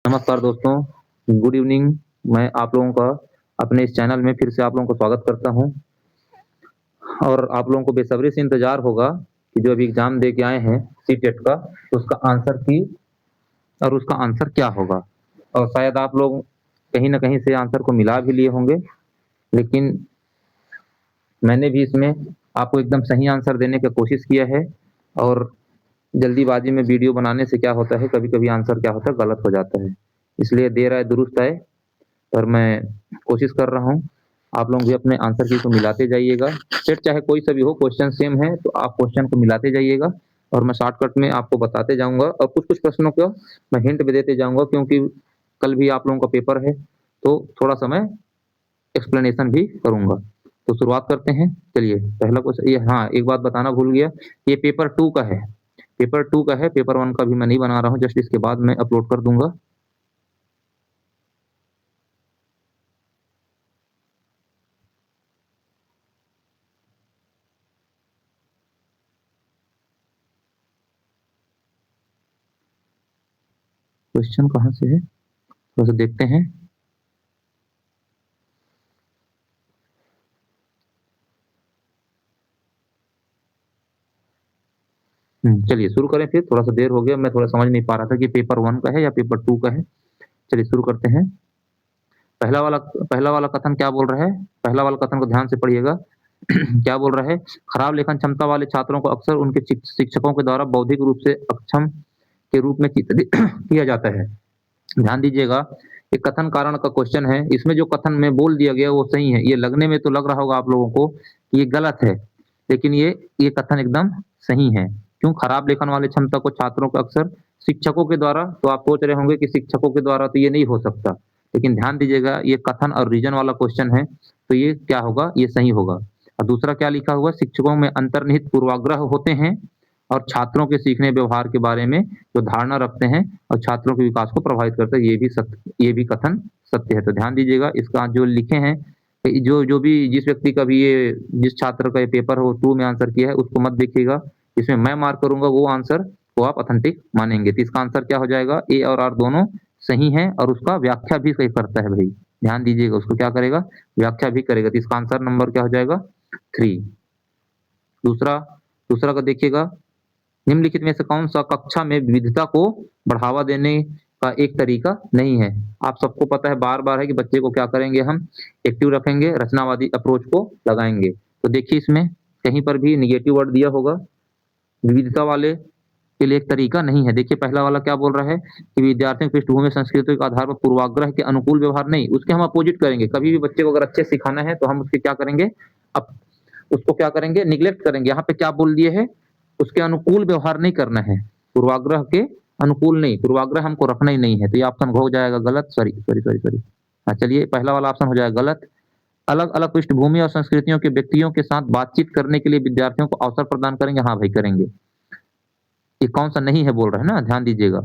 नमस्कार दोस्तों, good evening. मैं आप लोगों का अपने इस चैनल में फिर से आप लोगों को स्वागत करता हूं और आप लोगों को बेसब्री से इंतज़ार होगा कि जो अभी एग्ज़ाम दे के आए हैं सीटेट का, उसका आंसर की और उसका आंसर क्या होगा। और शायद आप लोग कहीं न कहीं से आंसर को मिला भी लिए होंगे, लेकिन मैंने भी इसमें आपको एकदम सही आंसर देने की कोशिश किया है और जल्दीबाज़ी में वीडियो बनाने से क्या होता है, कभी-कभी आंसर क्या होता है, गलत हो जाता है। इसलिए देर आए दुरुस्त आए। और मैं कोशिश कर रहा हूँ, आप लोग भी अपने आंसर की को मिलाते जाइएगा। सेट चाहे कोई सा भी हो, क्वेश्चन सेम है, तो आप क्वेश्चन को मिलाते जाइएगा और मैं शॉर्टकट में आपको बताते जाऊँगा और कुछ-कुछ प्रश्नों को मैं हिंट भी देते जाऊँगा क्योंकि कल भी आप लोगों का पेपर है, तो थोड़ा-सा मैं एक्सप्लेनेशन भी करूँगा। तो शुरुआत करते हैं। चलिए, पहला क्वेश्चन ये हाँ, एक बात बताना भूल गया, ये पेपर 2 का है। पेपर 2 का है, पेपर 1 का भी मैं नहीं बना रहा हूँ, जस्ट इसके बाद मैं अपलोड कर दूँगा। क्वेश्चन कहाँ से है? थोड़ा-सा देखते हैं। चलिए शुरू करें फिर, थोड़ा-सा देर हो गया, मैं थोड़ा समझ नहीं पा रहा था कि पेपर 1 का है या पेपर 2 का है। चलिए शुरू करते हैं। पहला वाला कथन क्या बोल रहा है? पहला वाला कथन को ध्यान से पढ़िएगा। क्या बोल रहा है? खराब लेखन क्षमता वाले छात्रों को अक्सर उनके शिक्षकों के द्वारा बौद्धिक रूप से अक्षम के रूप में चित्रित किया जाता है। ध्यान दीजिएगा, ये कथन कारण का क्वेश्चन है। इसमें जो कथन में बोल दिया गया वो सही है। ये लगने में तो लग रहा होगा आप लोगों को कि ये गलत है, लेकिन ये कथन एकदम सही है। क्यों? खराब लेखन वाले क्षमता को छात्रों को अक्सर शिक्षकों के द्वारा, तो आप सोच रहे होंगे कि शिक्षकों के द्वारा तो ये नहीं हो सकता। लेकिन ध्यान दीजिएगा, ये कथन और रीज़न वाला क्वेश्चन है, तो ये क्या होगा? ये सही होगा। और दूसरा क्या लिखा हुआ है? शिक्षकों में अंतर्निहित पूर्वाग्रह होते हैं और छात्रों के सीखने व्यवहार के बारे में जो धारणा रखते हैं और छात्रों के विकास को प्रभावित करते हैं, ये भी कथन सत्य है। तो ध्यान दीजिएगा, इसका जो लिखे हैं, जो भी जिस व्यक्ति का भी ये जिस छात्र का ये पेपर हो 2 में आंसर किया है, उसको मत देखिएगा। इसमें मैं मार्क करूँगा वो आंसर को आप ऑथेंटिक मानेंगे। तो इसका आंसर क्या हो जाएगा? ए और आर दोनों सही हैं और उसका व्याख्या भी सही करता है भई। ध्यान दीजिएगा, उसको क्या करेगा? व्याख्या भी करेगा। तो इसका आंसर नंबर क्या हो जाएगा? 3। दूसरा दूसरा का देखिएगा, निम्नलिखित में से कौन-सा कक्षा में विविधता को बढ़ावा देने का एक तरीका नहीं है? आप सबको पता है, बार-बार है कि बच्चे को क्या करेंगे हम? एक्टिव रखेंगे, रचनावादी अप्रोच को लगाएँगे। तो देखिए इसमें कहीं पर भी नेगेटिव वर्ड दिया होगा, विविधता वाले के लिए एक तरीका नहीं है। देखिए पहला वाला क्या बोल रहा है कि विद्यार्थियों की पृष्ठभूमि संस्कृति के आधार पर पूर्वाग्रह के अनुकूल व्यवहार नहीं, उसके हम अपोजिट करेंगे। कभी भी बच्चे को अगर अच्छे से सिखाना है तो हम उसके क्या करेंगे? अप उसको क्या करेंगे? निग्लेक्ट करेंगे। यहाँ पे क्या बोल दिए है? उसके अनुकूल व्यवहार नहीं करना है, पूर्वाग्रह के अनुकूल नहीं, पूर्वाग्रह हमको रखना ही नहीं है। तो ये ऑप्शन हो जाएगा गलत। Sorry, sorry, sorry, sorry. हाँ, चलिए पहला वाला ऑप्शन हो जाएगा गलत। अलग-अलग पृष्ठभूमि और संस्कृतियों के व्यक्तियों के साथ बातचीत करने के लिए विद्यार्थियों को अवसर प्रदान करेंगे। हाँ भाई, करेंगे। ये कौन-सा नहीं है बोल रहा है ना, ध्यान दीजिएगा।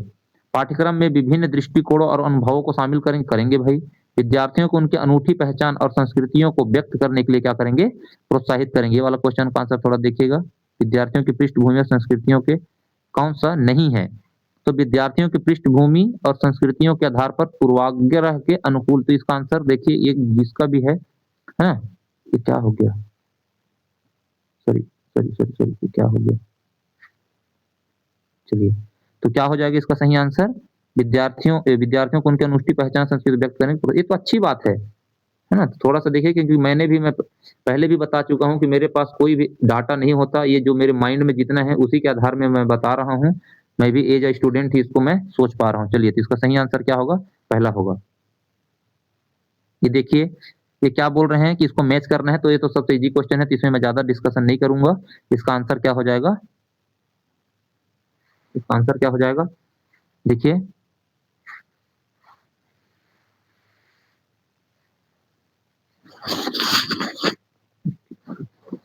पाठ्यक्रम में विभिन्न दृष्टिकोणों और अनुभवों को शामिल करेंगे भाई। विद्यार्थियों को उनकी अनूठी पहचान और संस्कृतियों को व्यक्त करने के लिए क्या करेंगे? प्रोत्साहित करेंगे। ये वाला क्वेश्चन का आंसर थोड़ा देखिएगा। विद्यार्थियों की पृष्ठभूमि और संस्कृतियों के कौन-सा नहीं है? तो विद्यार्थियों की पृष्ठभूमि और संस्कृतियों के आधार पर पूर्वाग्रह के अनुकूल। तो इसका आंसर देखिए, ये जिसका भी है ना? ये क्या हो गया? सॉरी, सॉरी, सॉरी, सॉरी, ये क्या हो गया? चलिए, तो क्या हो जाएगा इसका सही आंसर? विद्यार्थियों को उनकी अनूठी पहचान संस्कृति व्यक्त करने की, ये तो अच्छी बात है ना? थोड़ा-सा देखिए, क्योंकि मैं पहले भी बता चुका हूँ कि मेरे पास कोई भी डाटा नहीं होता, ये जो मेरे माइंड में जितना है उसी के आधार में मैं बता रहा हूँ। मैं भी एज़ अ स्टूडेंट ही इसको मैं सोच पा रहा हूँ। चलिए, तो इसका सही आंसर क्या होगा? पहला होगा। ये देखिए, ये क्या बोल रहे हैं कि इसको मैच करना है, तो ये तो सबसे ईज़ी क्वेश्चन है, तो इसमें मैं ज़्यादा डिस्कशन नहीं करूँगा। इसका आंसर क्या हो जाएगा? इसका आंसर क्या हो जाएगा? देखिए,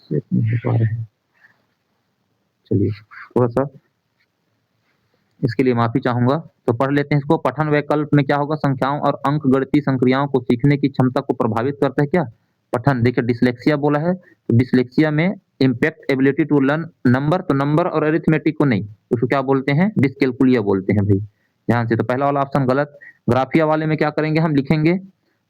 सेट नहीं हो पा रहा है। चलिए, थोड़ा-सा इसके लिए माफ़ी चाहूँगा। तो पढ़ लेते हैं इसको। पठन वैकल्प में क्या होगा? संख्याओं और अंकगणितीय संक्रियाओं को सीखने की क्षमता को प्रभावित करता है क्या? पठन। देखिए डिस्लेक्सिया बोला है, तो डिस्लेक्सिया में impact ability to learn number, तो नंबर और अरिथमेटिक को नहीं, उसको क्या बोलते हैं? डिसकैल्कुलिया बोलते हैं भई। ध्यान से। तो पहला वाला ऑप्शन गलत। ग्राफिया वाले में क्या करेंगे, हम लिखेंगे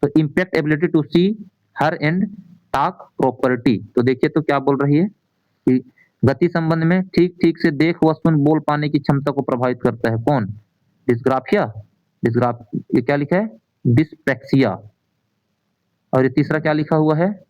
तो impact ability to see her and talk property. तो देखिए तो क्या बोल रही है कि गति संबंध में ठीक ठीक से देख व सुन बोल पाने की क्षमता को प्रभावित करता है। कौन? डिस्ग्राफिया। डिस्ग्राफ ये क्या लिखा है? डिस्पेक्सिया। और ये तीसरा क्या लिखा हुआ है?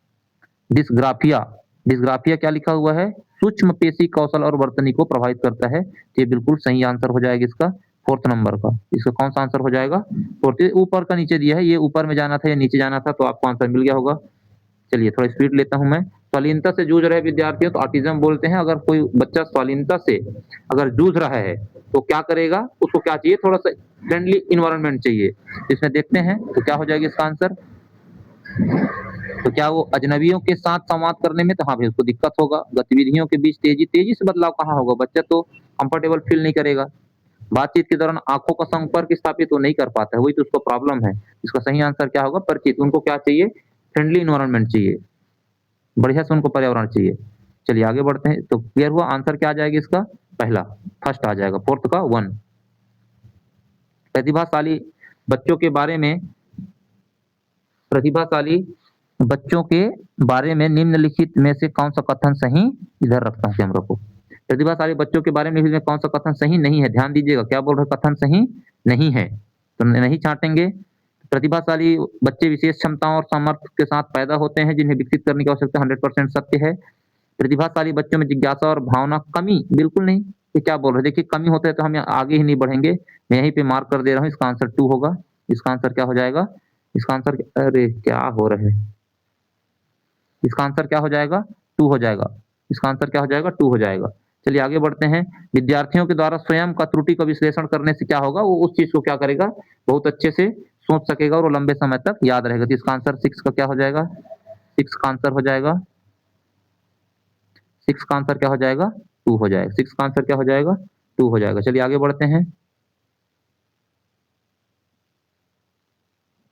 डिस्ग्राफिया। डिस्ग्राफिया क्या लिखा हुआ है? सूक्ष्म पेशी कौशल और वर्तनी को प्रभावित करता है। ये बिल्कुल सही आंसर हो जाएगा इसका, फोर्थ नंबर का। इसका कौन सा आंसर हो जाएगा? फोर्थ। ऊपर का नीचे दिया है, ये ऊपर में जाना था या नीचे जाना था, तो आपको आंसर मिल गया होगा। चलिए थोड़ा स्पीड लेता हूं मैं। स्वालीनता से जूझ रहे विद्यार्थियों तो ऑटिज्म बोलते हैं। अगर कोई बच्चा स्वालीनता से अगर जूझ रहा है तो क्या करेगा, उसको क्या चाहिए? थोड़ा सा फ्रेंडली इन्वायरमेंट चाहिए। इसमें देखते हैं तो क्या हो जाएगा इसका आंसर। तो क्या वो अजनबियों के साथ संवाद करने में, तो हाँ भाई उसको दिक्कत होगा। गतिविधियों के बीच तेजी तेजी से बदलाव कहाँ होगा, बच्चा तो कंफर्टेबल फील नहीं करेगा। बातचीत के दौरान आंखों का संपर्क स्थापित वो नहीं कर पाता है, वही तो उसको प्रॉब्लम है। इसका सही आंसर क्या होगा? परिचित। उनको क्या चाहिए? फ्रेंडली इन्वायरमेंट चाहिए, बढ़िया से उनको पर्यावरण चाहिए। चलिए आगे बढ़ते हैं। तो क्लियर हुआ आंसर क्या आ जाएगा इसका? पहला, फर्स्ट आ जाएगा, फोर्थ का 1। प्रतिभाशाली बच्चों के बारे में, प्रतिभाशाली बच्चों के बारे में निम्नलिखित में से कौन सा कथन सही, इधर रखता हूँ कैमरा को। प्रतिभाशाली बच्चों के बारे में निम्नलिखित में कौन सा कथन सही नहीं है? ध्यान दीजिएगा क्या बोल रहे हैं, कथन सही नहीं है तो नहीं छांटेंगे। प्रतिभाशाली बच्चे विशेष क्षमताओं और सामर्थ्य के साथ पैदा होते हैं जिन्हें विकसित करने की आवश्यकता 100% सत्य है। प्रतिभाशाली बच्चों में जिज्ञासा और भावना कमी बिल्कुल नहीं। ये क्या बोल रहे हैं, देखिए कमी होता है तो हम आगे ही नहीं बढ़ेंगे। मैं यहीं पे मार्क कर दे रहा हूँ, इसका आंसर 2 होगा। इसका आंसर क्या हो जाएगा? इसका आंसर, अरे क्या हो रहा है, इसका आंसर क्या हो जाएगा? 2 हो जाएगा। इसका आंसर क्या हो जाएगा? 2 हो जाएगा। चलिए आगे बढ़ते हैं। विद्यार्थियों के द्वारा स्वयं का त्रुटि का विश्लेषण करने से क्या होगा, वो उस चीज को क्या करेगा, बहुत अच्छे से सोच सकेगा और वो लंबे समय तक याद रहेगा। तो इसका आंसर 6 का क्या हो जाएगा? 6 का आंसर हो जाएगा, 6 का आंसर क्या हो जाएगा? 2 हो जाएगा। 6 का आंसर क्या हो जाएगा? 2 हो जाएगा। चलिए आगे बढ़ते हैं।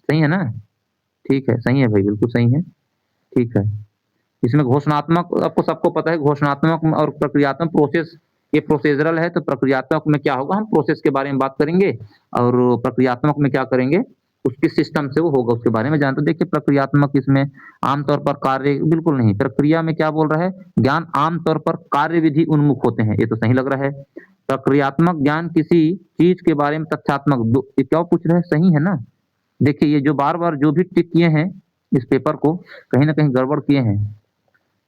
सही है ना? ठीक है, सही है भाई, बिल्कुल सही है। ठीक है। इसमें घोषणात्मक, आपको सबको पता है घोषणात्मक और प्रक्रियात्मक प्रोसेस, ये प्रोसीजरल है। तो प्रक्रियात्मक में क्या होगा, हम प्रोसेस के बारे में बात करेंगे, और प्रक्रियात्मक में क्या करेंगे, उसके सिस्टम से वो होगा उसके बारे में जानते। देखिए प्रक्रियात्मक इसमें आमतौर पर कार्य बिल्कुल नहीं, प्रक्रिया में क्या बोल रहा है, ज्ञान आमतौर पर कार्य विधि उन्मुख होते हैं, ये तो सही लग रहा है। प्रक्रियात्मक ज्ञान किसी चीज के बारे में तथ्यात्मक, ये क्या पूछ रहे हैं, सही है ना? देखिए ये जो बार बार जो भी टिक किए हैं इस पेपर को, कहीं ना कहीं गड़बड़ किए हैं।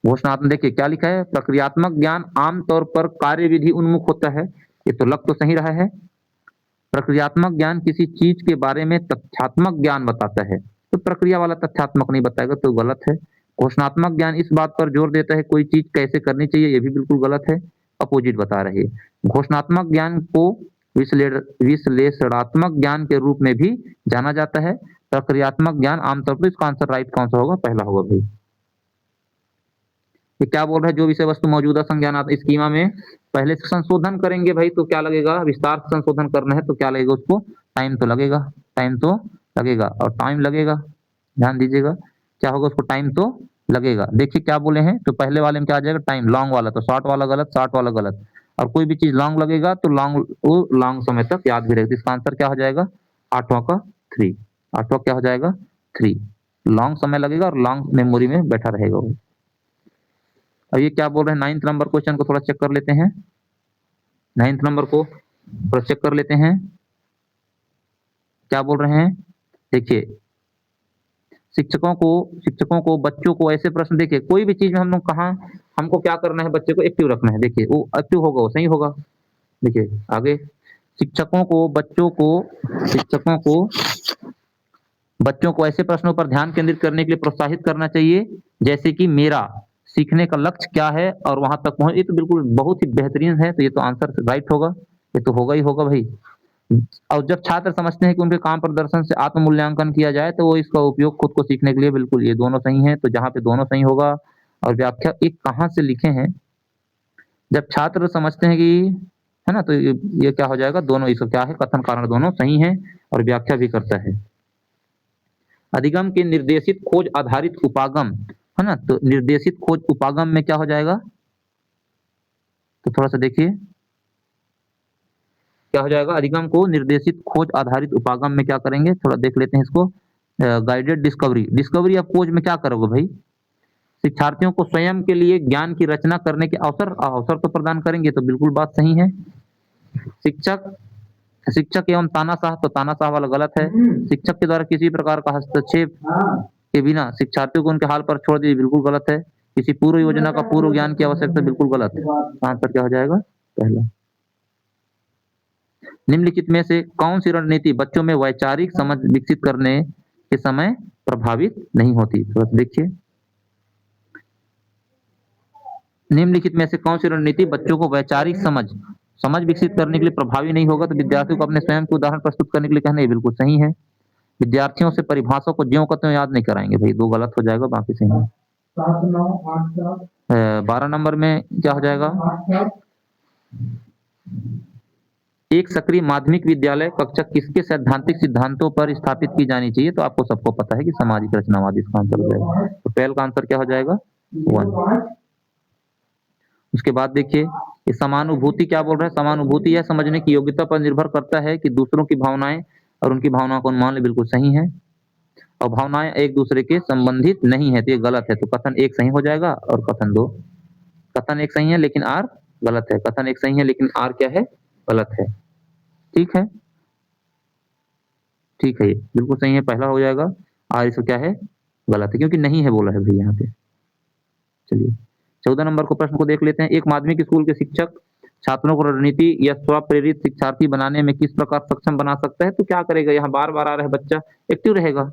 घोषणात्मक, देखिए क्या लिखा है, प्रक्रियात्मक ज्ञान आमतौर पर कार्य विधि उन्मुख होता है, ये तो लग तो सही रहा है। प्रक्रियात्मक ज्ञान किसी चीज के बारे में तथ्यात्मक ज्ञान बताता है, तो प्रक्रिया वाला तथ्यात्मक नहीं बताएगा, तो गलत है। घोषणात्मक ज्ञान इस बात पर जोर देता है कोई चीज कैसे करनी चाहिए, ये भी बिल्कुल गलत है, अपोजिट बता रहे हैं। घोषणात्मक ज्ञान को विश्लेषणात्मक ज्ञान के रूप में भी जाना जाता है। प्रक्रियात्मक ज्ञान आमतौर पर, इसका आंसर राइट कौन सा होगा, पहला होगा भाई। ये क्या बोल रहा है, जो विषय वस्तु मौजूदा संज्ञानात्मक स्कीमा में पहले से संशोधन करेंगे भाई, तो क्या लगेगा, विस्तार से संशोधन करना है तो क्या लगेगा उसको, टाइम तो लगेगा, टाइम तो लगेगा, और टाइम लगेगा, ध्यान दीजिएगा क्या होगा, उसको टाइम तो लगेगा। देखिए क्या बोले हैं, तो पहले वाले में क्या आ जाएगा, टाइम, लॉन्ग वाला, तो शॉर्ट वाला गलत, शॉर्ट वाला गलत। और कोई भी चीज लॉन्ग लगेगा तो लॉन्ग, वो लॉन्ग समय तक याद भी रहेगा। इसका आंसर क्या हो जाएगा, 8वां का 3। 8वां क्या हो जाएगा, 3। लॉन्ग समय लगेगा और लॉन्ग मेमोरी में बैठा रहेगा वो। अब ये क्या बोल रहे हैं, 9th नंबर क्वेश्चन को थोड़ा चेक कर लेते हैं। 9th नंबर को थोड़ा चेक कर लेते हैं, क्या बोल रहे हैं। देखिए शिक्षकों को बच्चों को ऐसे प्रश्न, देखिए कोई भी चीज में हम लोग कहाँ, हमको क्या करना है, बच्चे को एक्टिव रखना है। देखिए वो एक्टिव होगा वो सही होगा। देखिए आगे, शिक्षकों को बच्चों को ऐसे प्रश्नों पर ध्यान केंद्रित करने के लिए प्रोत्साहित करना चाहिए, जैसे कि मेरा सीखने का लक्ष्य क्या है और वहां तक पहुंच, ये तो बिल्कुल बहुत ही बेहतरीन है, तो ये तो आंसर राइट होगा, ये तो होगा ही होगा भाई। और जब छात्र समझते हैं कि उनके काम प्रदर्शन से आत्म मूल्यांकन किया जाए तो वो इसका उपयोग खुद को सीखने के लिए, बिल्कुल ये दोनों सही है, तो जहाँ पे दोनों सही होगा। और व्याख्या एक कहाँ से लिखे हैं, जब छात्र समझते हैं कि, है ना, तो ये क्या हो जाएगा, दोनों, इसका क्या है, कथन कारण दोनों सही है और व्याख्या भी करता है। अधिगम के निर्देशित खोज आधारित उपागम, है ना, तो निर्देशित खोज उपागम में क्या हो जाएगा, तो थोड़ा सा देखिए, क्या हो जाएगा? अधिगम को निर्देशित खोज आधारित उपागम में क्या करेंगे? थोड़ा देख लेते हैं इसको। गाइडेड डिस्कवरी, डिस्कवरी ऑफ खोज में क्या करोगे भाई? शिक्षार्थियों को स्वयं के लिए ज्ञान की रचना करने के अवसर अवसर तो प्रदान करेंगे, तो बिल्कुल बात सही है। शिक्षक शिक्षक एवं तानाशाह, तो तानाशाह वाला गलत है। शिक्षक के द्वारा किसी प्रकार का हस्तक्षेप के बिना शिक्षार्थियों को उनके हाल पर छोड़ दिए, बिल्कुल गलत है। किसी पूर्व योजना का पूर्व ज्ञान की आवश्यकता, बिल्कुल गलत है। आंसर क्या हो जाएगा? पहला। निम्नलिखित में से कौन सी रणनीति बच्चों में वैचारिक समझ विकसित करने के समय प्रभावित नहीं होती? तो देखिए, निम्नलिखित में से कौन सी रणनीति बच्चों को वैचारिक समझ विकसित करने के लिए प्रभावी नहीं होगा? तो विद्यार्थियों को अपने स्वयं के उदाहरण प्रस्तुत करने के लिए कहना, ये बिल्कुल सही है। विद्यार्थियों से परिभाषा को ज्यों का त्यों याद नहीं कराएंगे भाई, 2 गलत हो जाएगा, बाकी सही है। 12 नंबर में क्या हो जाएगा? एक सक्रिय माध्यमिक विद्यालय कक्षा किसके सैद्धांतिक सिद्धांतों पर स्थापित की जानी चाहिए? तो आपको सबको पता है कि सामाजिक रचनावाद इसका आंसर हो जाएगा। तो पहल का आंसर क्या हो जाएगा? 1। उसके बाद देखिए, ये समानुभूति क्या बोल रहा है? समानुभूति यह समझने की योग्यता पर निर्भर करता है कि दूसरों की भावनाएं और उनकी भावनाओं को अनुमान ले, बिल्कुल सही है। और भावनाएं एक दूसरे के संबंधित नहीं है, तो ये गलत है। तो कथन 1 सही हो जाएगा और कथन 2, कथन 1 सही है लेकिन आर गलत है। कथन 1 सही है लेकिन आर क्या है? गलत है। ठीक है, ठीक है, ये बिल्कुल सही है, पहला हो जाएगा। आर इसको क्या है? गलत है, क्योंकि नहीं है बोला है भाई यहाँ पे। चलिए 14 नंबर को प्रश्न को देख लेते हैं। एक माध्यमिक स्कूल के शिक्षक छात्रों को रणनीति या स्वप्रेरित शिक्षार्थी बनाने में किस प्रकार सक्षम बना सकता है? तो क्या करेगा? यहाँ बार-बार आ रहा है, बच्चा एक्टिव रहेगा।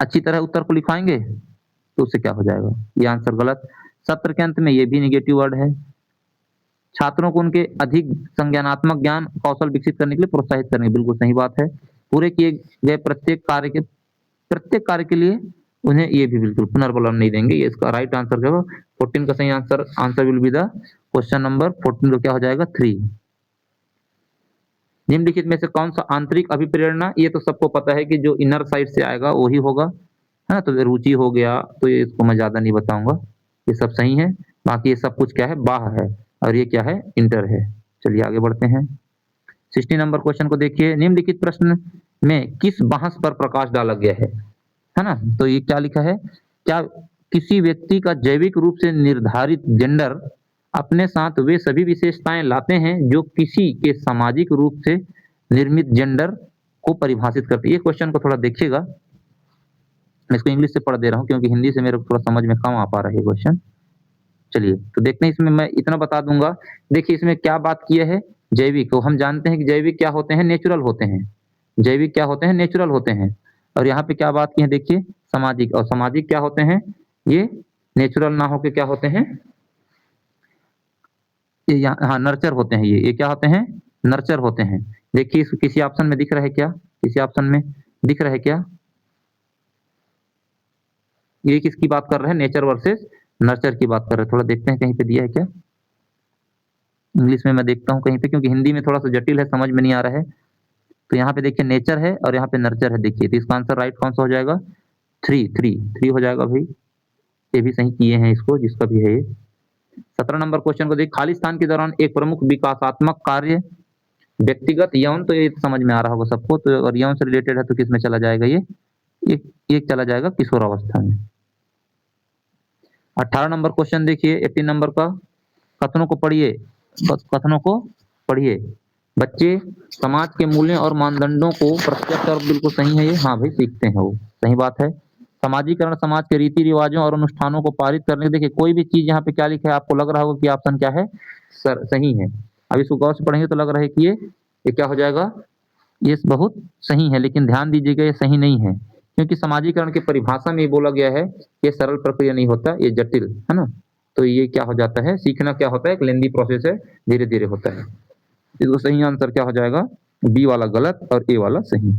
अच्छी तरह उत्तर को लिखवाएंगे तो उससे क्या हो जाएगा? ये आंसर गलत। सत्र के अंत में ये भी नेगेटिव वर्ड है। छात्रों को उनके अधिक संज्ञानात्मक ज्ञान कौशल विकसित करने के लिए प्रोत्साहित करेंगे, बिल्कुल सही बात है। पूरे किए गए प्रत्येक कार्य के लिए उन्हें ये भी बिल्कुल पुनर्बलम नहीं देंगे। ये इसका राइट आंसर क्या होगा? 14 का सही answer will be the question number 14 तो क्या हो जाएगा? 3। निम्नलिखित में से कौन सा आंतरिक अभिप्रेरणा? ये तो सबको पता है कि जो इनर साइड से आएगा वही होगा, है ना? तो रुचि हो गया, तो ये इसको मैं ज्यादा नहीं बताऊंगा, ये सब सही है। बाकी ये सब कुछ क्या है? बाह्य है, और ये क्या है? इंटर है। चलिए आगे बढ़ते हैं। 60 नंबर क्वेश्चन को देखिए। निम्नलिखित प्रश्न में किस बहस पर प्रकाश डाला गया है ना? तो ये क्या लिखा है? क्या किसी व्यक्ति का जैविक रूप से निर्धारित जेंडर अपने साथ वे सभी विशेषताएं लाते हैं जो किसी के सामाजिक रूप से निर्मित जेंडर को परिभाषित करते हैं? ये क्वेश्चन को थोड़ा देखिएगा, मैं इसको इंग्लिश से पढ़ दे रहा हूँ क्योंकि हिंदी से मेरे को थोड़ा समझ में कम आ पा रहा है क्वेश्चन। चलिए तो देखते हैं, इसमें मैं इतना बता दूंगा। देखिए इसमें क्या बात किया है? जैविक, तो हम जानते हैं कि जैविक क्या होते हैं? नेचुरल होते हैं। जैविक क्या होते हैं? नेचुरल होते हैं। और यहाँ पे क्या बात की है? देखिए सामाजिक, और सामाजिक क्या होते हैं? ये नेचुरल ना होके क्या होते हैं? ये हाँ नर्चर होते हैं। ये क्या होते हैं? नर्चर होते हैं। देखिए किसी ऑप्शन में दिख रहा है क्या? किसी ऑप्शन में दिख रहा है क्या? ये किसकी बात कर रहे हैं? नेचर वर्सेस नर्चर की बात कर रहे हैं। थोड़ा देखते हैं कहीं पे दिया है क्या? इंग्लिश में मैं देखता हूँ कहीं पे, क्योंकि हिंदी में थोड़ा सा जटिल है, समझ में नहीं आ रहा है। तो यहाँ पे देखिए नेचर है और यहाँ पे नर्चर है। देखिए तो इसका आंसर राइट कौन सा हो जाएगा? 3 हो जाएगा भाई। ये भी सही किए हैं इसको, जिसका भी है ये। 17 नंबर क्वेश्चन को देख। खाली स्थान के दौरान एक प्रमुख विकासात्मक कार्य व्यक्तिगत यौन, तो ये समझ में आ रहा होगा सबको। तो और यौन से रिलेटेड है तो किस में चला जाएगा? ये चला जाएगा किशोरावस्था में। 18 नंबर क्वेश्चन देखिए। 18 नंबर का कथनों को पढ़िए, कथनों को पढ़िए। बच्चे समाज के मूल्यों और मानदंडों को प्रत्यक्ष, और बिल्कुल सही है ये, हाँ भाई सीखते हैं वो, सही बात है। समाजीकरण समाज के रीति रिवाजों और अनुष्ठानों को पारित करने, देखिए कोई भी चीज यहाँ पे क्या लिखा है आपको लग रहा होगा कि ऑप्शन क्या है? सही है। अब इसको गौर से पढ़ेंगे तो लग रहा है कि ये क्या हो जाएगा? ये बहुत सही है, लेकिन ध्यान दीजिएगा ये सही नहीं है, क्योंकि समाजीकरण की परिभाषा में ये बोला गया है ये सरल प्रक्रिया नहीं होता, ये जटिल है ना। तो ये क्या हो जाता है? सीखना क्या होता है? एक लेंदी प्रोसेस है, धीरे धीरे होता है। इसको सही आंसर क्या हो जाएगा? बी वाला गलत और ए वाला सही।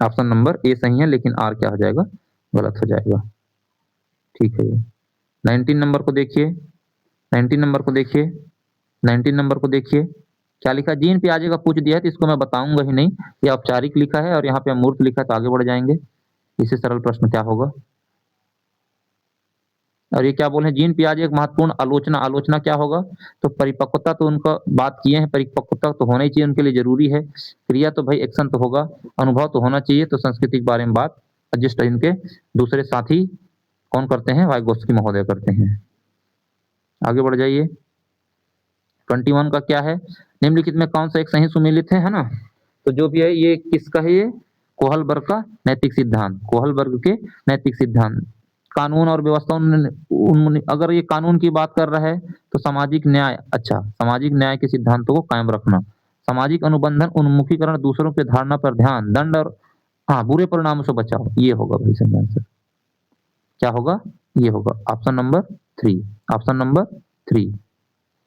ऑप्शन नंबर ए सही है लेकिन आर क्या हो जाएगा? गलत हो जाएगा। ठीक है। ये 19 नंबर को देखिए। 19 नंबर को देखिए। 19 नंबर को देखिए क्या लिखा? जीन पियाजे का पूछ दिया है तो इसको मैं बताऊंगा ही नहीं, ये औपचारिक लिखा है और यहाँ पे अमूर्त लिखा है, तो आगे बढ़ जाएंगे। इससे सरल प्रश्न क्या होगा? और ये क्या बोले, जीन पियाजे एक महत्वपूर्ण आलोचना, आलोचना क्या होगा, तो परिपक्वता तो उनका बात किए हैं, परिपक्वता तो होना ही चाहिए उनके लिए जरूरी है, क्रिया तो भाई एक्शन तो होगा, अनुभव तो होना चाहिए, तो संस्कृति के बारे में बात जिस इनके दूसरे साथी कौन करते हैं, वाइगोत्स्की महोदय करते हैं। आगे बढ़ जाइए। 21 का क्या है, निम्नलिखित में कौन सा एक सही सुमेलित है ना, तो जो भी है ये किसका है, ये कोहलबर्ग का नैतिक सिद्धांत, कोहलबर्ग के नैतिक सिद्धांत। कानून और व्यवस्था अगर ये कानून की बात कर रहा है तो सामाजिक न्याय, अच्छा सामाजिक न्याय के सिद्धांतों को कायम रखना, सामाजिक अनुबंधन, उन्मुखीकरण, दूसरों के धारणा पर ध्यान, दंड और हाँ बुरे परिणामों से बचाओ, ये होगा भाई सही आंसर। क्या होगा, ये होगा ऑप्शन नंबर 3, ऑप्शन नंबर 3,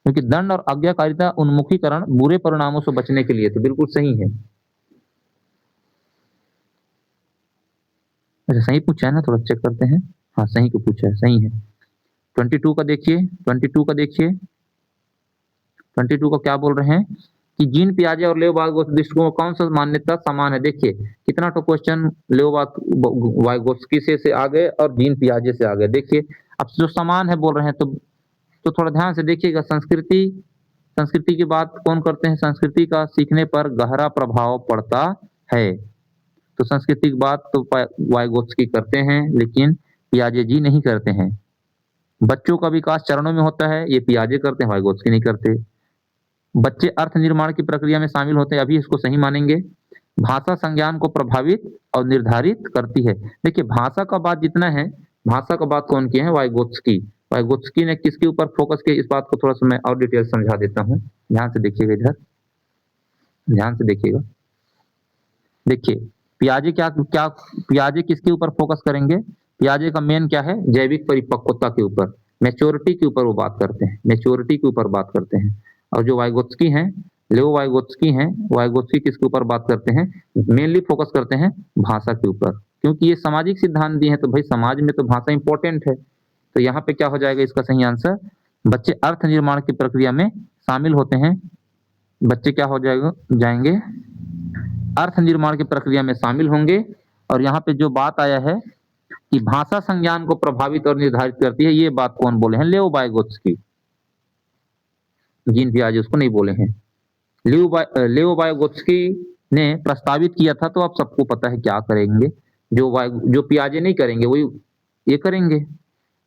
क्योंकि दंड और आज्ञाकारिता, उन्मुखीकरण बुरे परिणामों से बचने के लिए, तो बिल्कुल सही है। अच्छा सही पूछा है ना, थोड़ा चेक करते हैं, हाँ सही को पूछा है, सही है। 22 का देखिए, 22 का देखिए, 22 का क्या बोल रहे हैं कि जीन पियाजे और लेओ वाइगोत्स्की कौन सा मान्यता समान है। देखिए कितना तो क्वेश्चन लेओ वाइगोत्स्की से आ गए और जीन पियाजे से आ गए। देखिए अब जो समान है बोल रहे हैं तो थोड़ा ध्यान से देखिएगा। संस्कृति, संस्कृति की बात कौन करते हैं, संस्कृति का सीखने पर गहरा प्रभाव पड़ता है, तो संस्कृति की बात तो वाइगोत्स्की करते हैं, लेकिन पियाजे जी नहीं करते हैं। बच्चों का विकास चरणों में होता है, ये पियाजे करते हैं, वाइगोत्स्की नहीं करते। बच्चे अर्थ निर्माण की प्रक्रिया में शामिल होते हैं, अभी इसको सही मानेंगे। भाषा संज्ञान को प्रभावित और निर्धारित करती है। देखिए भाषा का बात जितना है, भाषा का बात कौन किया है, वाइगोत्स्की। वाइगोत्स्की ने किसके ऊपर फोकस किया, इस बात को थोड़ा सा मैं और डिटेल समझा देता हूँ, ध्यान से देखिएगा, इधर ध्यान से देखिएगा। देखिए पियाजे क्या क्या, पियाजे किसके ऊपर फोकस करेंगे, पियाजे का मेन क्या है, जैविक परिपक्वता के ऊपर, मैच्योरिटी के ऊपर वो बात करते हैं, मैच्योरिटी के ऊपर बात करते हैं। और जो वाइगोत्स्की हैं, लेओ वाइगोत्स्की हैं, वाइगोत्स्की किसके ऊपर बात करते हैं, मेनली फोकस करते हैं भाषा के ऊपर, क्योंकि ये सामाजिक सिद्धांत दिए हैं, तो भाई समाज में तो भाषा इंपॉर्टेंट है। तो यहाँ पे क्या हो जाएगा इसका सही आंसर, बच्चे अर्थ निर्माण की प्रक्रिया में शामिल होते हैं, बच्चे क्या हो जाएगा, जाएंगे अर्थ निर्माण की प्रक्रिया में शामिल होंगे। और यहाँ पे जो बात आया है कि भाषा संज्ञान को प्रभावित और निर्धारित करती है, ये बात कौन बोले हैं, लेओ वाइगोत्स्की, जीन पियाजे उसको नहीं बोले हैं। लेओ वाइगोत्स्की ने प्रस्तावित किया था, तो आप सबको पता है क्या करेंगे, जो पियाजे नहीं करेंगे वही ये करेंगे।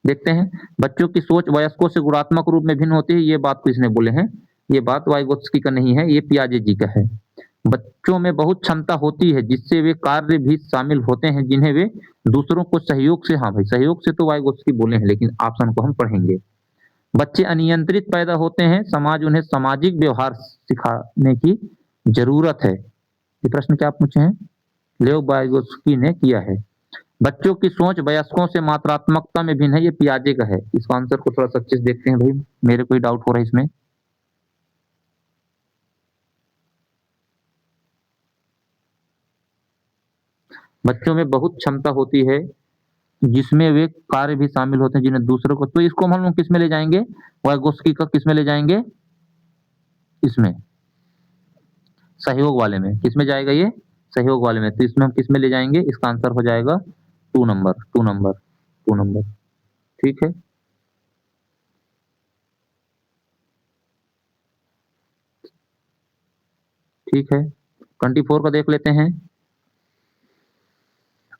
देखते हैं, बच्चों की सोच वयस्कों से गुणात्मक रूप में भिन्न होती है, ये बात किसने बोले हैं, ये बात वाइगोत्स्की का नहीं है, ये पियाजे जी का है। बच्चों में बहुत क्षमता होती है जिससे वे कार्य भी शामिल होते हैं जिन्हें वे दूसरों को सहयोग से, हाँ भाई सहयोग से तो वाइगोत्स्की बोले हैं, लेकिन ऑप्शन को हम पढ़ेंगे। बच्चे अनियंत्रित पैदा होते हैं, समाज उन्हें सामाजिक व्यवहार सिखाने की जरूरत है। ये प्रश्न क्या पूछे हैं, लेओ वाइगोत्स्की ने किया है। बच्चों की सोच वयस्कों से मात्रात्मकता में भिन्न है, ये पियाजे का है। इसका आंसर को थोड़ा सा अच्छे से देखते हैं भाई, मेरे कोई डाउट हो रहा है इसमें, बच्चों में बहुत क्षमता होती है जिसमें वे कार्य भी शामिल होते हैं जिन्हें दूसरों को, तो इसको हम लोग किस में ले जाएंगे, वाइगोत्स्की का किस में ले जाएंगे, इसमें सहयोग वाले में, किस में जाएगा ये, सहयोग वाले में, तो इसमें हम किस में ले जाएंगे, इसका आंसर हो जाएगा 2 नंबर, 2 नंबर, 2 नंबर, ठीक है। ठीक है 24 का देख लेते हैं,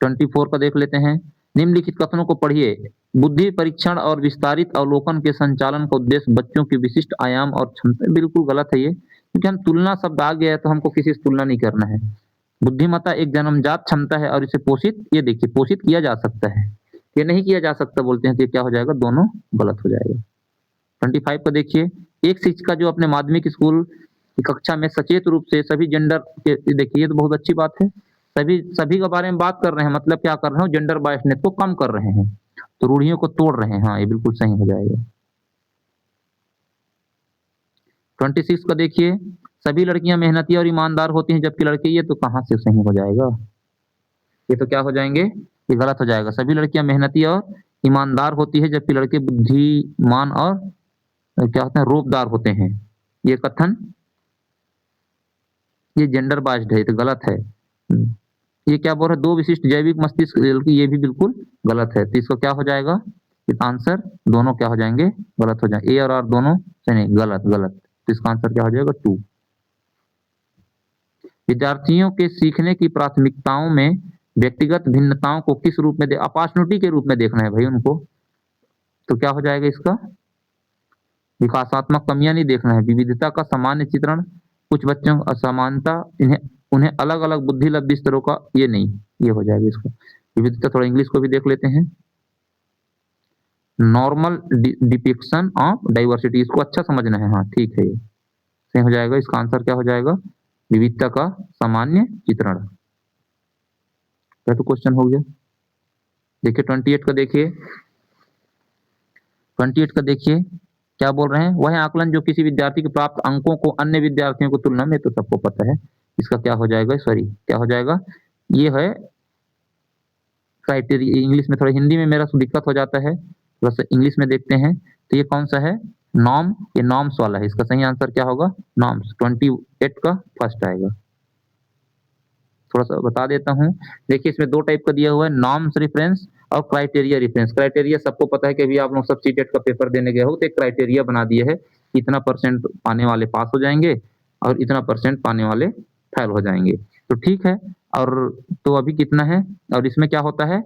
24 का देख लेते हैं। निम्नलिखित कथनों को पढ़िए, बुद्धि परीक्षण और विस्तारित अवलोकन के संचालन का उद्देश्य बच्चों की विशिष्ट आयाम और क्षमता, बिल्कुल गलत है ये, क्योंकि हम तुलना शब्द आ गया है तो हमको किसी से तुलना नहीं करना है। बुद्धिमत्ता एक जन्मजात क्षमता है और इसे पोषित, ये देखिए पोषित किया जा सकता है, ये नहीं किया जा सकता बोलते हैं, तो ये क्या हो जाएगा, दोनों गलत हो जाएगा। 25 का देखिए, एक शिक्षिका जो अपने माध्यमिक स्कूल की कक्षा में सचेत रूप से सभी जेंडर के, देखिए ये तो बहुत अच्छी बात है, सभी सभी के बारे में बात कर रहे हैं, मतलब क्या कर रहे हैं, जेंडर बायसनेस को कम कर रहे हैं, तो रूढ़ियों को तोड़ रहे हैं, हाँ ये बिल्कुल सही हो जाएगा। 26 का देखिए, सभी लड़कियां मेहनती और ईमानदार होती हैं जबकि लड़के, ये तो कहाँ से सही हो जाएगा, ये तो क्या हो जाएंगे, ये गलत हो जाएगा। सभी लड़कियां मेहनती और ईमानदार होती है जबकि लड़के बुद्धिमान और क्या होते हैं, रूपदार होते हैं, ये कथन, ये जेंडर बाइज्ड है, ये तो गलत है। ये क्या बोल रहा है, दो विशिष्ट जैविक मस्तिष्क, ये भी बिल्कुल गलत है, तो इसको क्या हो जाएगा, आंसर दोनों क्या हो जाएंगे, गलत हो जाएंगे। ए और आर दोनों नहीं, गलत गलत। तो इसका आंसर क्या हो जाएगा, 2। विद्यार्थियों के सीखने की प्राथमिकताओं में व्यक्तिगत भिन्नताओं को किस रूप में अपॉर्चुनिटी के रूप में देखना है भाई उनको। तो क्या हो जाएगा इसका, विकासात्मक कमियां नहीं देखना है, विविधता का सामान्य चित्रण, कुछ बच्चों असमानता, इन्हें उन्हें अलग अलग बुद्धि लब्धि स्तरों का, ये नहीं, ये हो जाएगा इसका। विविधता थोड़ा इंग्लिश को भी देख लेते हैं, नॉर्मल डिपिक्शन ऑफ डाइवर्सिटी, इसको अच्छा समझना है। हाँ ठीक है, ये सही हो जाएगा। इसका आंसर क्या हो जाएगा, विविधता का सामान्य चित्रण। तो क्वेश्चन हो गया। देखिए 28 का देखिए, 28 का देखिए क्या बोल रहे हैं, वह आकलन जो किसी विद्यार्थी के प्राप्त अंकों को अन्य विद्यार्थियों की तुलना में, तो सबको पता है इसका क्या हो जाएगा, सॉरी क्या हो जाएगा, ये है क्राइटेरिया। इंग्लिश में थोड़ा, हिंदी में मेरा दिक्कत हो जाता है, थोड़ा सा इंग्लिश में देखते हैं। तो ये कौन सा है, नॉर्म, ये नॉर्म्स वाला है। इसका सही आंसर क्या होगा, नॉर्म्स। 28 का फर्स्ट आएगा। थोड़ा सा बता देता हूँ, देखिए इसमें 2 टाइप का दिया हुआ है, नॉर्म्स रेफरेंस और क्राइटेरिया रेफरेंस। क्राइटेरिया सबको पता है कि अभी आप लोग सब सीटेट का पेपर देने गए हो तो एक क्राइटेरिया बना दिए है, इतना % पाने वाले पास हो जाएंगे और इतना % पाने वाले फेल हो जाएंगे। तो ठीक है, और तो अभी कितना है, और इसमें क्या होता है,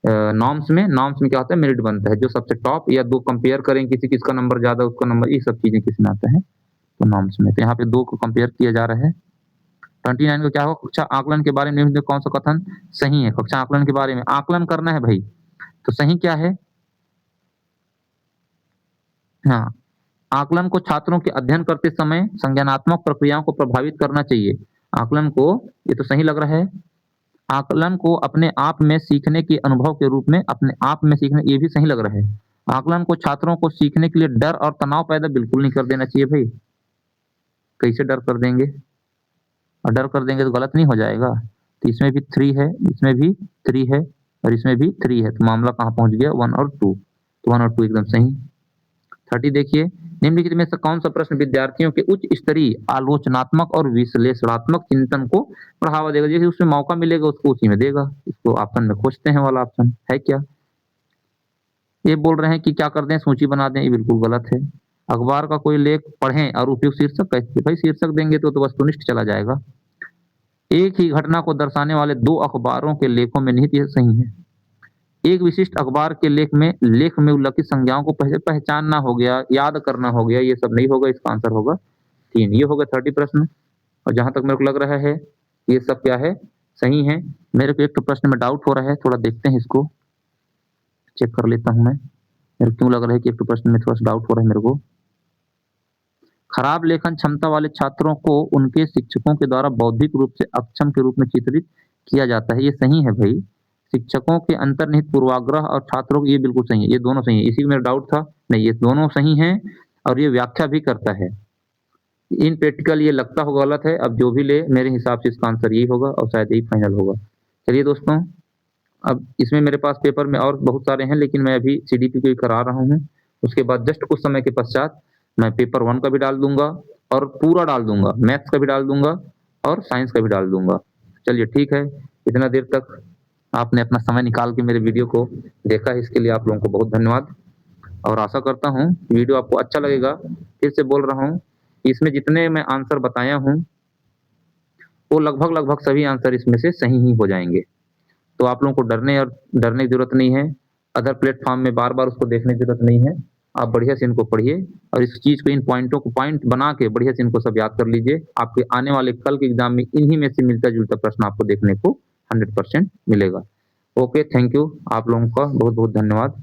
नॉर्म्स में क्या होता है, मेरिट बनता है, जो सबसे टॉप या 2 कंपेयर करें, किसी किसका नंबर ज्यादा उसका नंबर, ये सब चीजें किसमें आता है, तो नॉर्म्स में। तो यहाँ पे 2 को कंपेयर किया जा रहा है। 29 को क्या होगा, कक्षा आकलन के बारे में कौन सा कथन सही है। कक्षा आकलन के बारे में आकलन करना है भाई, तो सही क्या है, हाँ, आकलन को छात्रों के अध्ययन करते समय संज्ञानात्मक प्रक्रियाओं को प्रभावित करना चाहिए। आकलन को, ये तो सही लग रहा है, आकलन को अपने आप में सीखने के अनुभव के रूप में, अपने आप में सीखने, ये भी सही लग रहा है। आकलन को छात्रों को सीखने के लिए डर और तनाव पैदा बिल्कुल नहीं कर देना चाहिए भाई। कैसे डर कर देंगे, और डर कर देंगे तो गलत नहीं हो जाएगा। तो इसमें भी 3 है, इसमें भी 3 है, और इसमें भी 3 है, तो मामला कहाँ पहुंच गया, 1 और 2। तो 1 और 2 एकदम सही। 30 देखिए, निम्नलिखित में से कौन सा प्रश्न विद्यार्थियों के उच्च स्तरीय आलोचनात्मक और विश्लेषणात्मक चिंतन को बढ़ावा देगा। जैसे उसमें मौका मिलेगा उसको उसी में देगा। इसको ऑप्शन में खोजते हैं, वाला ऑप्शन है क्या। ये बोल रहे हैं कि क्या कर दें, सूची बना दें, ये बिल्कुल गलत है। अखबार का कोई लेख पढ़ें और उपयुक्त शीर्षक, कैसे भाई शीर्षक देंगे तो वस्तुनिष्ठ चला जाएगा। एक ही घटना को दर्शाने वाले 2 अखबारों के लेखों में निहित, यह सही है। एक विशिष्ट अखबार के लेख में उल्लिखित संज्ञाओं को पहचानना हो गया, याद करना हो गया, ये सब नहीं होगा। इसका आंसर होगा 3। ये होगा 30 प्रश्न। और जहां तक मेरे को लग रहा है ये सब क्या है, सही है। मेरे को एक तो प्रश्न में डाउट हो रहा है, थोड़ा देखते हैं, इसको चेक कर लेता हूं मैं। मेरे को क्यों लग रहा है कि एक तो प्रश्न में थोड़ा सा डाउट हो रहा है मेरे को। खराब लेखन क्षमता वाले छात्रों को उनके शिक्षकों के द्वारा बौद्धिक रूप से अक्षम के रूप में चित्रित किया जाता है। ये सही है भाई। शिक्षकों के अंतर्निहित पूर्वाग्रह और छात्रों को, ये बिल्कुल सही है, ये दोनों सही है। इसी में मेरा डाउट था, नहीं ये दोनों सही हैं, और ये व्याख्या भी करता है। इन प्रैक्टिकल ये लगता होगा गलत है, अब जो भी ले मेरे हिसाब से इसका आंसर यही होगा और शायद यही फाइनल होगा। चलिए दोस्तों, अब इसमें मेरे पास पेपर में और बहुत सारे हैं, लेकिन मैं अभी सीडीपी को ही करा रहा हूँ। उसके बाद जस्ट कुछ समय के पश्चात मैं पेपर 1 का भी डाल दूंगा और पूरा डाल दूंगा, मैथ्स का भी डाल दूंगा और साइंस का भी डाल दूंगा। चलिए ठीक है, इतना देर तक आपने अपना समय निकाल के मेरे वीडियो को देखा है, इसके लिए आप लोगों को बहुत धन्यवाद। और आशा करता हूँ वीडियो आपको अच्छा लगेगा। फिर से बोल रहा हूँ, इसमें जितने मैं आंसर बताया हूँ वो लगभग सभी आंसर इसमें से सही ही हो जाएंगे। तो आप लोगों को डरने की जरूरत नहीं है। अदर प्लेटफॉर्म में बार-बार उसको देखने की जरूरत नहीं है। आप बढ़िया से इनको पढ़िए और इस चीज को, इन पॉइंटों को पॉइंट बना के बढ़िया से इनको सब याद कर लीजिए। आपके आने वाले कल के एग्जाम में इन्हीं में से मिलता-जुलता प्रश्न आपको देखने को 100% मिलेगा। Okay, thank you. आप लोगों का बहुत-बहुत धन्यवाद।